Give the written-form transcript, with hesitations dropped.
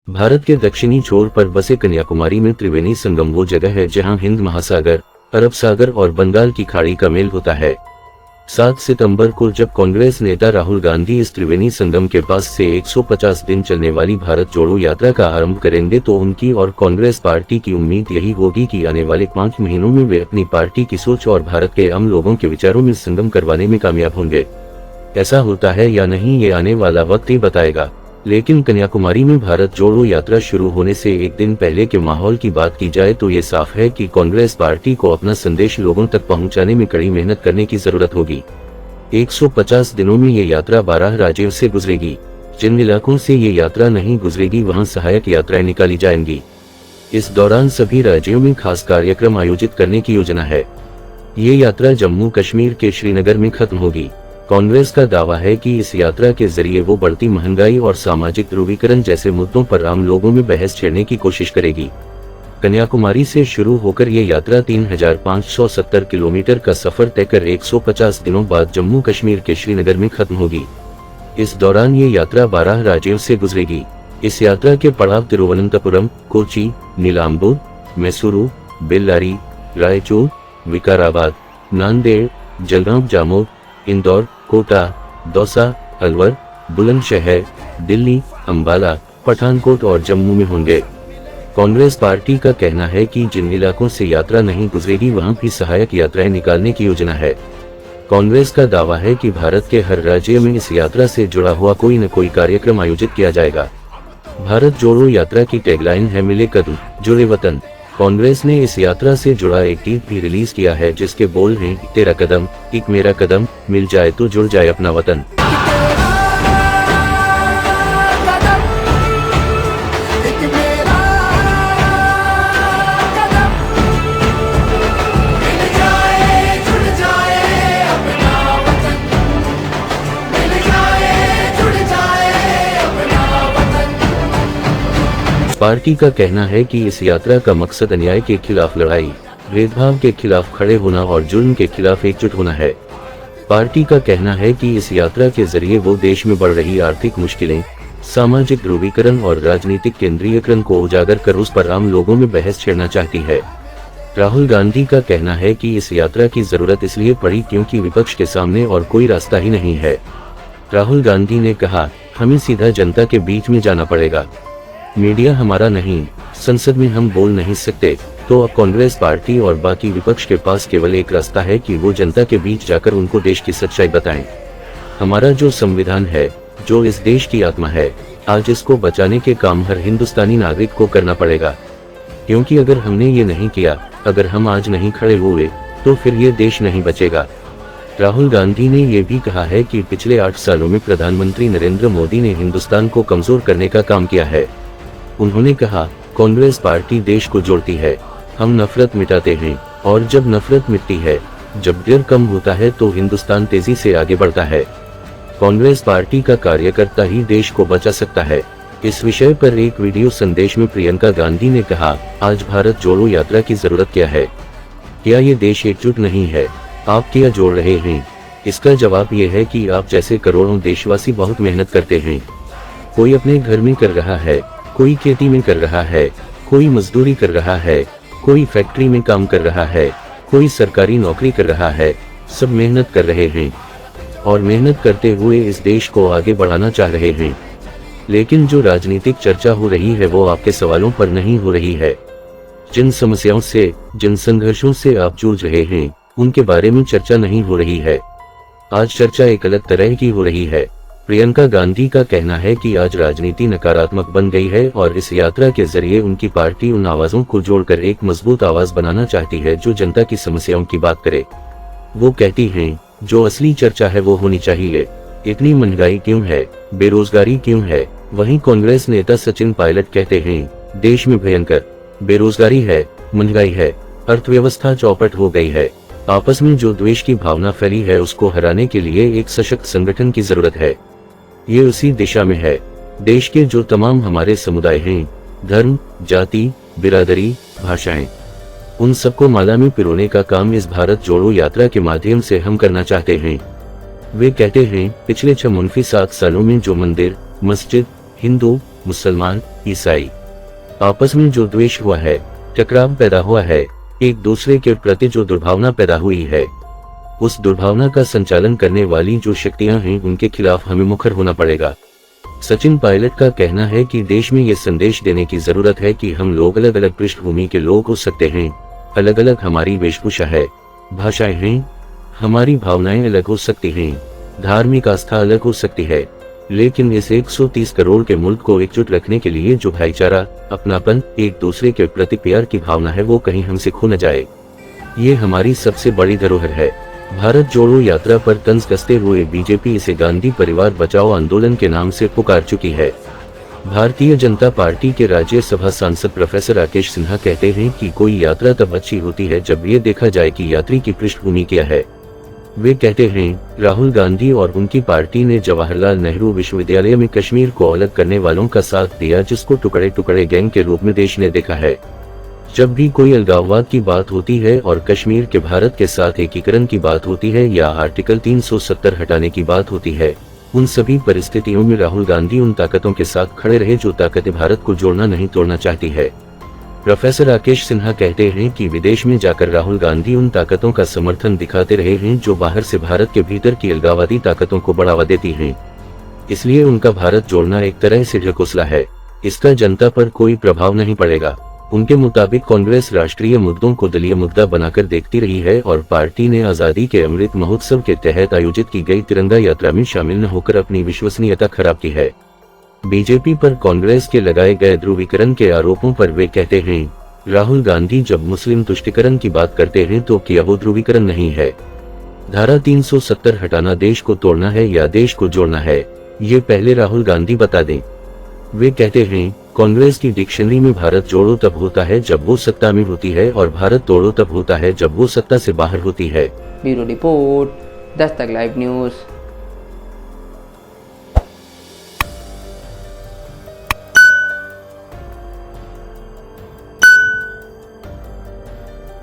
भारत के दक्षिणी छोर पर बसे कन्याकुमारी में त्रिवेणी संगम वो जगह है जहां हिंद महासागर, अरब सागर और बंगाल की खाड़ी का मेल होता है। 7 सितंबर को जब कांग्रेस नेता राहुल गांधी इस त्रिवेणी संगम के पास से 150 दिन चलने वाली भारत जोड़ो यात्रा का आरंभ करेंगे तो उनकी और कांग्रेस पार्टी की उम्मीद यही होगी कि आने वाले 5 महीनों में वे अपनी पार्टी की सोच और भारत के आम लोगों के विचारों में संगम करवाने में कामयाब होंगे। ऐसा होता है या नहीं ये आने वाला वक्त ही बताएगा, लेकिन कन्याकुमारी में भारत जोड़ो यात्रा शुरू होने से एक दिन पहले के माहौल की बात की जाए तो ये साफ है कि कांग्रेस पार्टी को अपना संदेश लोगों तक पहुंचाने में कड़ी मेहनत करने की जरूरत होगी। 150 दिनों में ये यात्रा 12 राज्यों से गुजरेगी। जिन इलाकों से ये यात्रा नहीं गुजरेगी वहां सहायक यात्राएं निकाली जाएंगी। इस दौरान सभी राज्यों में खास कार्यक्रम आयोजित करने की योजना है। ये यात्रा जम्मू कश्मीर के श्रीनगर में खत्म होगी। कांग्रेस का दावा है कि इस यात्रा के जरिए वो बढ़ती महंगाई और सामाजिक ध्रुवीकरण जैसे मुद्दों पर आम लोगों में बहस छेड़ने की कोशिश करेगी। कन्याकुमारी से शुरू होकर ये यात्रा 3570 किलोमीटर का सफर तय कर 150 दिनों बाद जम्मू कश्मीर के श्रीनगर में खत्म होगी। इस दौरान ये यात्रा 12 राज्यों से गुजरेगी। इस यात्रा के पड़ाव तिरुवनंतपुरम, कोची, नीलाम्बूर, मैसूरू, बेल्लारी, रायचूर, विकाराबाद, नांदेड़, जलगांव, जामोद, इंदौर, कोटा, दौसा, अलवर, बुलंदशहर, दिल्ली, अंबाला, पठानकोट और जम्मू में होंगे। कांग्रेस पार्टी का कहना है कि जिन इलाकों से यात्रा नहीं गुजरेगी वहां भी सहायक यात्राएं निकालने की योजना है। कांग्रेस का दावा है कि भारत के हर राज्य में इस यात्रा से जुड़ा हुआ कोई न कोई कार्यक्रम आयोजित किया जाएगा। भारत जोड़ो यात्रा की टैगलाइन है मिले कदम जुड़े वतन। कांग्रेस ने इस यात्रा से जुड़ा एक गीत भी रिलीज किया है जिसके बोल हैं तेरा कदम एक मेरा कदम, मिल जाए तो जुड़ जाए अपना वतन। पार्टी का कहना है कि इस यात्रा का मकसद अन्याय के खिलाफ लड़ाई, भेदभाव के खिलाफ खड़े होना और जुर्म के खिलाफ एकजुट होना है। पार्टी का कहना है कि इस यात्रा के जरिए वो देश में बढ़ रही आर्थिक मुश्किलें, सामाजिक ध्रुवीकरण और राजनीतिक केंद्रीयकरण को उजागर कर उस पर आम लोगों में बहस छेड़ना चाहती है। राहुल गांधी का कहना है कि इस यात्रा की जरूरत इसलिए पड़ी क्योंकि विपक्ष के सामने और कोई रास्ता ही नहीं है। राहुल गांधी ने कहा, हमें सीधा जनता के बीच में जाना पड़ेगा। मीडिया हमारा नहीं, संसद में हम बोल नहीं सकते, तो अब कांग्रेस पार्टी और बाकी विपक्ष के पास केवल एक रास्ता है कि वो जनता के बीच जाकर उनको देश की सच्चाई बताएं। हमारा जो संविधान है, जो इस देश की आत्मा है, आज इसको बचाने के काम हर हिंदुस्तानी नागरिक को करना पड़ेगा। क्योंकि अगर हमने ये नहीं किया, अगर हम आज नहीं खड़े हुए, तो फिर ये देश नहीं बचेगा। राहुल गांधी ने ये भी कहा है कि पिछले 8 सालों में प्रधानमंत्री नरेंद्र मोदी ने हिंदुस्तान को कमजोर करने का काम किया है। उन्होंने कहा, कांग्रेस पार्टी देश को जोड़ती है, हम नफरत मिटाते हैं, और जब नफरत मिटती है, जब डर कम होता है तो हिंदुस्तान तेजी से आगे बढ़ता है। कांग्रेस पार्टी का कार्यकर्ता ही देश को बचा सकता है। इस विषय पर एक वीडियो संदेश में प्रियंका गांधी ने कहा, आज भारत जोड़ो यात्रा की जरूरत क्या है? क्या ये देश एकजुट नहीं है? आप क्या जोड़ रहे हैं? इसका जवाब ये है कि आप जैसे करोड़ों देशवासी बहुत मेहनत करते हैं। कोई अपने घर में कर रहा है, कोई खेती में कर रहा है, कोई मजदूरी कर रहा है, कोई फैक्ट्री में काम कर रहा है, कोई सरकारी नौकरी कर रहा है। सब मेहनत कर रहे हैं और मेहनत करते हुए इस देश को आगे बढ़ाना चाह रहे हैं। लेकिन जो राजनीतिक चर्चा हो रही है वो आपके सवालों पर नहीं हो रही है। जिन समस्याओं से, जिन संघर्षों से आप जूझ रहे हैं, उनके बारे में चर्चा नहीं हो रही है। आज चर्चा एक अलग तरह की हो रही है। प्रियंका गांधी का कहना है कि आज राजनीति नकारात्मक बन गई है और इस यात्रा के जरिए उनकी पार्टी उन आवाजों को जोड़कर एक मजबूत आवाज बनाना चाहती है जो जनता की समस्याओं की बात करे। वो कहती हैं, जो असली चर्चा है वो होनी चाहिए। इतनी महंगाई क्यों है? बेरोजगारी क्यों है? वहीं कांग्रेस नेता सचिन पायलट कहते हैं, देश में भयंकर बेरोजगारी है, महंगाई है, अर्थव्यवस्था चौपट हो गई है। आपस में जो द्वेष की भावना फैली है उसको हराने के लिए एक सशक्त संगठन की जरूरत है। ये उसी दिशा में है। देश के जो तमाम हमारे समुदाय हैं, धर्म, जाति, बिरादरी, भाषाएं, उन सबको माला में पिरोने का काम इस भारत जोड़ो यात्रा के माध्यम से हम करना चाहते हैं। वे कहते हैं, पिछले 6 मुनफी 7 सालों में जो मंदिर, मस्जिद, हिंदू, मुसलमान, ईसाई, आपस में जो द्वेष हुआ है, टकराव पैदा हुआ है, एक दूसरे के प्रति जो दुर्भावना पैदा हुई है, उस दुर्भावना का संचालन करने वाली जो शक्तियां हैं उनके खिलाफ हमें मुखर होना पड़ेगा। सचिन पायलट का कहना है कि देश में ये संदेश देने की जरूरत है कि हम लोग अलग अलग पृष्ठभूमि के लोग हो सकते हैं, अलग अलग हमारी वेशभूषा है, भाषाएं हैं, हमारी भावनाएं अलग हो सकती हैं, धार्मिक आस्था अलग हो सकती है, लेकिन इस 130 करोड़ के मुल्क को एकजुट रखने के लिए जो भाईचारा, अपनापन, एक दूसरे के प्रति प्यार की भावना है वो कहीं हमसे खो न जाए। ये हमारी सबसे बड़ी धरोहर है। भारत जोड़ो यात्रा पर तंज कसते हुए बीजेपी इसे गांधी परिवार बचाओ आंदोलन के नाम से पुकार चुकी है। भारतीय जनता पार्टी के राज्यसभा सांसद प्रोफेसर राकेश सिन्हा कहते हैं कि कोई यात्रा तब अच्छी होती है जब ये देखा जाए कि यात्री की पृष्ठभूमि क्या है। वे कहते हैं, राहुल गांधी और उनकी पार्टी ने जवाहरलाल नेहरू विश्वविद्यालय में कश्मीर को अलग करने वालों का साथ दिया, जिसको टुकड़े टुकड़े गैंग के रूप में देश ने देखा है। जब भी कोई अलगाववाद की बात होती है और कश्मीर के भारत के साथ एकीकरण की बात होती है या आर्टिकल 370 हटाने की बात होती है, उन सभी परिस्थितियों में राहुल गांधी उन ताकतों के साथ खड़े रहे जो ताकतें भारत को जोड़ना नहीं तोड़ना चाहती है। प्रोफेसर राकेश सिन्हा कहते हैं कि विदेश में जाकर राहुल गांधी उन ताकतों का समर्थन दिखाते रहे हैं जो बाहर से भारत के भीतर की अलगाववादी ताकतों को बढ़ावा देती हैं। इसलिए उनका भारत जोड़ना एक तरह से ढकोसला है, इसका जनता पर कोई प्रभाव नहीं पड़ेगा। उनके मुताबिक कांग्रेस राष्ट्रीय मुद्दों को दलीय मुद्दा बनाकर देखती रही है और पार्टी ने आजादी के अमृत महोत्सव के तहत आयोजित की गई तिरंगा यात्रा में शामिल न होकर अपनी विश्वसनीयता खराब की है। बीजेपी पर कांग्रेस के लगाए गए ध्रुवीकरण के आरोपों पर वे कहते हैं, राहुल गांधी जब मुस्लिम तुष्टीकरण की बात करते हैं तो क्या वो ध्रुवीकरण नहीं है? धारा 370 हटाना देश को तोड़ना है या देश को जोड़ना है, ये पहले राहुल गांधी बता दें। वे कहते हैं, कांग्रेस की डिक्शनरी में भारत जोड़ो तब होता है जब वो सत्ता में होती है और भारत तोड़ो तब होता है जब वो सत्ता से बाहर होती है। Bureau report, Dastak live news.